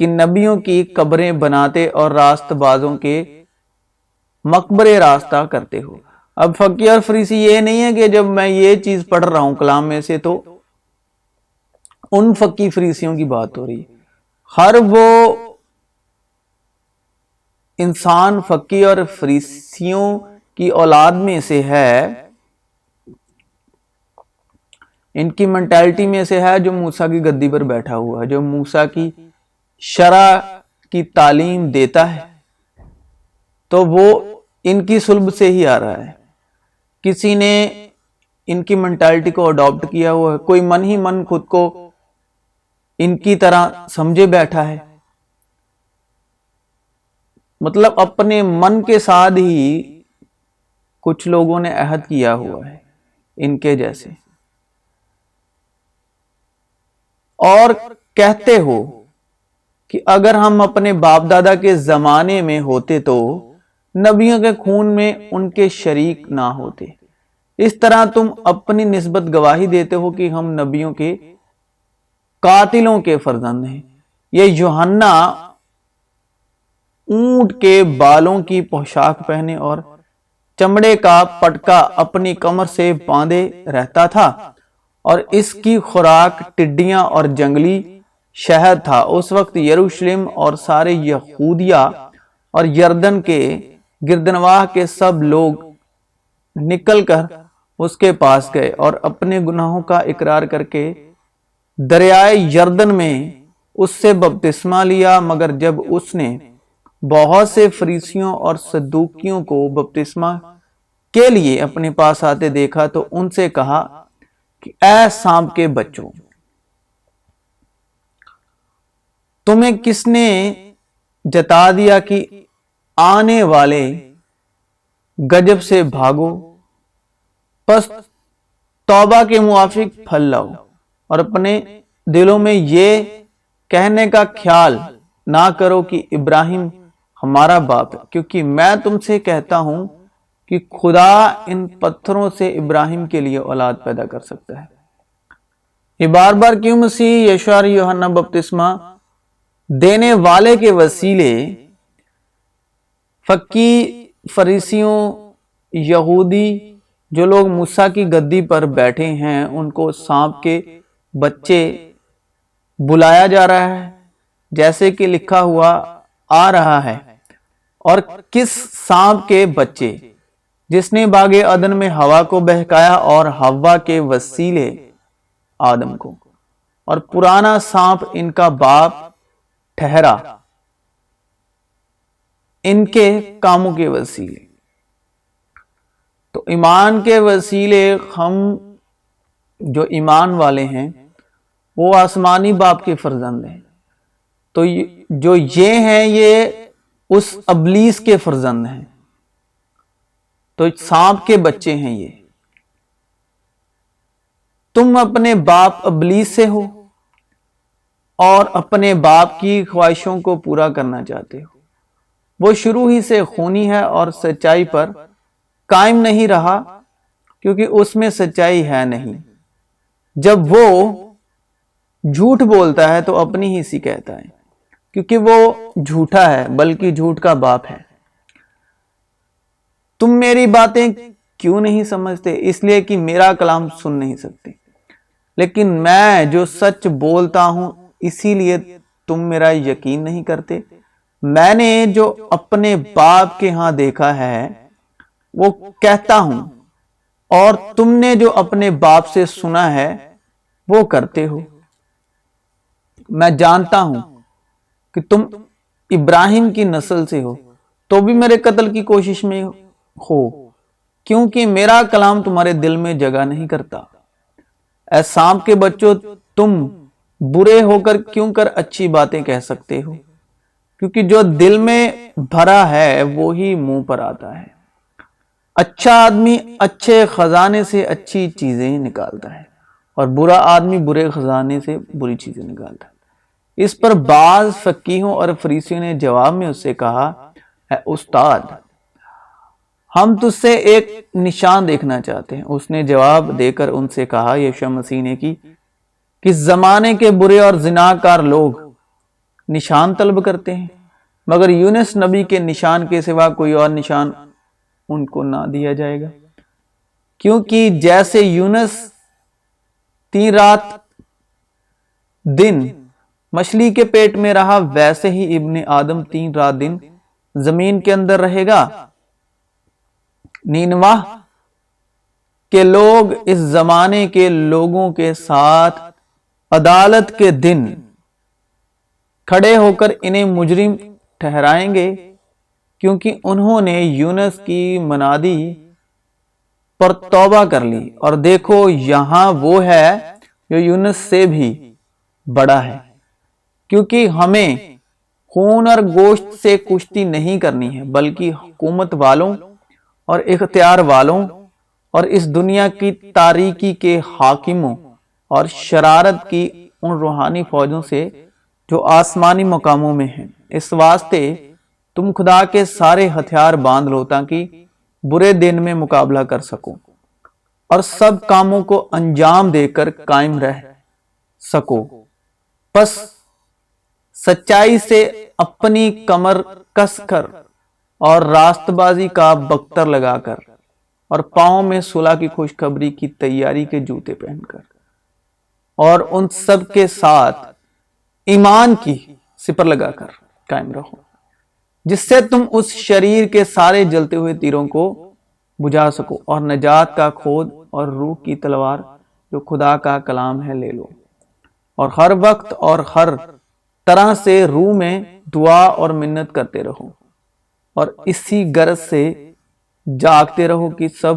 کہ نبیوں کی قبریں بناتے اور راست بازوں کے مقبرے راستہ کرتے ہو۔ اب فقی اور فریسی یہ نہیں ہے کہ جب میں یہ چیز پڑھ رہا ہوں کلام میں سے تو ان فقی فریسیوں کی بات ہو رہی ہے، ہر وہ انسان فقی اور فریسیوں کی اولاد میں سے ہے، ان کی منٹیلٹی میں سے ہے جو موسیٰ کی گدی پر بیٹھا ہوا ہے، جو موسیٰ کی شرع کی تعلیم دیتا ہے، تو وہ ان کی صلب سے ہی آ رہا ہے۔ کسی نے ان کی منٹیلٹی کو اڈاپٹ کیا ہوا ہے، کوئی من ہی من خود کو ان کی طرح سمجھے بیٹھا ہے، مطلب اپنے من کے ساتھ ہی کچھ لوگوں نے عہد کیا ہوا ہے ان کے جیسے، اور کہتے ہو کہ اگر ہم اپنے باپ دادا کے زمانے میں ہوتے تو نبیوں کے خون میں ان کے شریک نہ ہوتے۔ اس طرح تم اپنی نسبت گواہی دیتے ہو کہ ہم نبیوں کے قاتلوں کے فرزند ہیں۔ یہ یوحنا اونٹ کے بالوں کی پوشاک پہنے اور چمڑے کا پٹکا اپنی کمر سے باندھے رہتا تھا، اور اس کی خوراک ٹڈیاں اور جنگلی شہد تھا۔ اس وقت یروشلم اور سارے یہودیہ اور یردن کے گردنواح کے سب لوگ نکل کر اس کے پاس گئے اور اپنے گناہوں کا اقرار کر کے دریائے یردن میں اس سے بپتسمہ لیا۔ مگر جب اس نے بہت سے فریسیوں اور صدوقیوں کو بپتسمہ کے لیے اپنے پاس آتے دیکھا تو ان سے کہا کہ اے سانپ کے بچوں، تمہیں کس نے جتا دیا کہ آنے والے غضب سے بھاگو؟ پس توبہ کے موافق پھل لاؤ اور اپنے دلوں میں یہ کہنے کا خیال نہ کرو کہ ابراہیم ہمارا باپ ہے، کیونکہ میں تم سے کہتا ہوں کہ خدا ان پتھروں سے ابراہیم کے لیے اولاد پیدا کر سکتا ہے۔ یہ بار بار کیوں مسیح یشوع اور یوحنا بپتسمہ دینے والے کے وسیلے فقی فریسیوں یہودی جو لوگ موسیٰ کی گدی پر بیٹھے ہیں ان کو سانپ کے بچے بلایا جا رہا ہے، جیسے کہ لکھا ہوا آ رہا ہے؟ اور کس سانپ کے بچے جس نے باغ عدن میں ہوا کو بہکایا اور ہوا کے وسیلے آدم کو، اور پرانا سانپ ان کا باپ ٹھہرا ان کے کاموں کے وسیلے۔ تو ایمان کے وسیلے ہم جو ایمان والے ہیں وہ آسمانی باپ کے فرزند ہیں، تو جو یہ ہیں یہ اس ابلیس کے فرزند ہیں، تو سانپ کے بچے ہیں یہ۔ تم اپنے باپ ابلیس سے ہو اور اپنے باپ کی خواہشوں کو پورا کرنا چاہتے ہو۔ وہ شروع ہی سے خونی ہے اور سچائی پر قائم نہیں رہا، کیونکہ اس میں سچائی ہے نہیں۔ جب وہ جھوٹ بولتا ہے تو اپنی ہی سی کہتا ہے، کیونکہ وہ جھوٹا ہے بلکہ جھوٹ کا باپ ہے۔ تم میری باتیں کیوں نہیں سمجھتے؟ اس لیے کہ میرا کلام سن نہیں سکتے، لیکن میں جو سچ بولتا ہوں اسی لیے تم میرا یقین نہیں کرتے۔ میں نے جو اپنے باپ کے ہاں دیکھا ہے وہ کہتا ہوں، اور تم نے جو اپنے باپ سے سنا ہے وہ کرتے ہو۔ میں جانتا ہوں کہ تم ابراہیم کی نسل سے ہو، تو بھی میرے قتل کی کوشش میں ہو، کیونکہ میرا کلام تمہارے دل میں جگہ نہیں کرتا۔ اے سانپ کے بچوں، تم برے ہو کر کیوں کر اچھی باتیں کہہ سکتے ہو؟ کیونکہ جو دل میں بھرا ہے وہی منہ پر آتا ہے۔ اچھا آدمی اچھے خزانے سے اچھی چیزیں نکالتا ہے، اور برا آدمی برے خزانے سے بری چیزیں نکالتا ہے۔ اس پر بعض فقیہوں اور فریسیوں نے جواب میں اس سے کہا، اے استاد، ہم تجھ سے ایک نشان دیکھنا چاہتے ہیں۔ اس نے جواب دے کر ان سے کہا، یشوع مسیح نے کہ زمانے کے برے اور زناکار لوگ نشان طلب کرتے ہیں، مگر یونس نبی کے نشان کے سوا کوئی اور نشان ان کو نہ دیا جائے گا، کیونکہ جیسے یونس 3 رات دن مچھلی کے پیٹ میں رہا، ویسے ہی ابن آدم 3 رات دن زمین کے اندر رہے گا۔ نینوا کے لوگ اس زمانے کے لوگوں کے ساتھ عدالت کے دن کھڑے ہو کر انہیں مجرم ٹھہرائیں گے، کیونکہ انہوں نے یونس کی منادی پر توبہ کر لی، اور دیکھو یہاں وہ ہے جو یونس سے بھی بڑا ہے، کیونکہ ہمیں خون اور گوشت سے کشتی نہیں کرنی ہے، بلکہ حکومت والوں اور اختیار والوں اور اس دنیا کی تاریکی کے حاکموں اور شرارت کی ان روحانی فوجوں سے جو آسمانی مقاموں میں ہیں۔ اس واسطے تم خدا کے سارے ہتھیار باندھ لو تاکہ برے دن میں مقابلہ کر سکو اور سب کاموں کو انجام دے کر قائم رہ سکو۔ پس سچائی سے اپنی کمر کس کر اور راست بازی کا بختر لگا کر اور پاؤں میں صلح کی خوشخبری کی تیاری کے جوتے پہن کر، اور ان سب کے ساتھ ایمان کی سپر لگا کر قائم رہو، جس سے تم اس شریر کے سارے جلتے ہوئے تیروں کو بجھا سکو، اور نجات کا کھود اور روح کی تلوار جو خدا کا کلام ہے لے لو، اور ہر وقت اور ہر طرح سے روح میں دعا اور منت کرتے رہو، اور اسی غرض سے جاگتے رہو کہ سب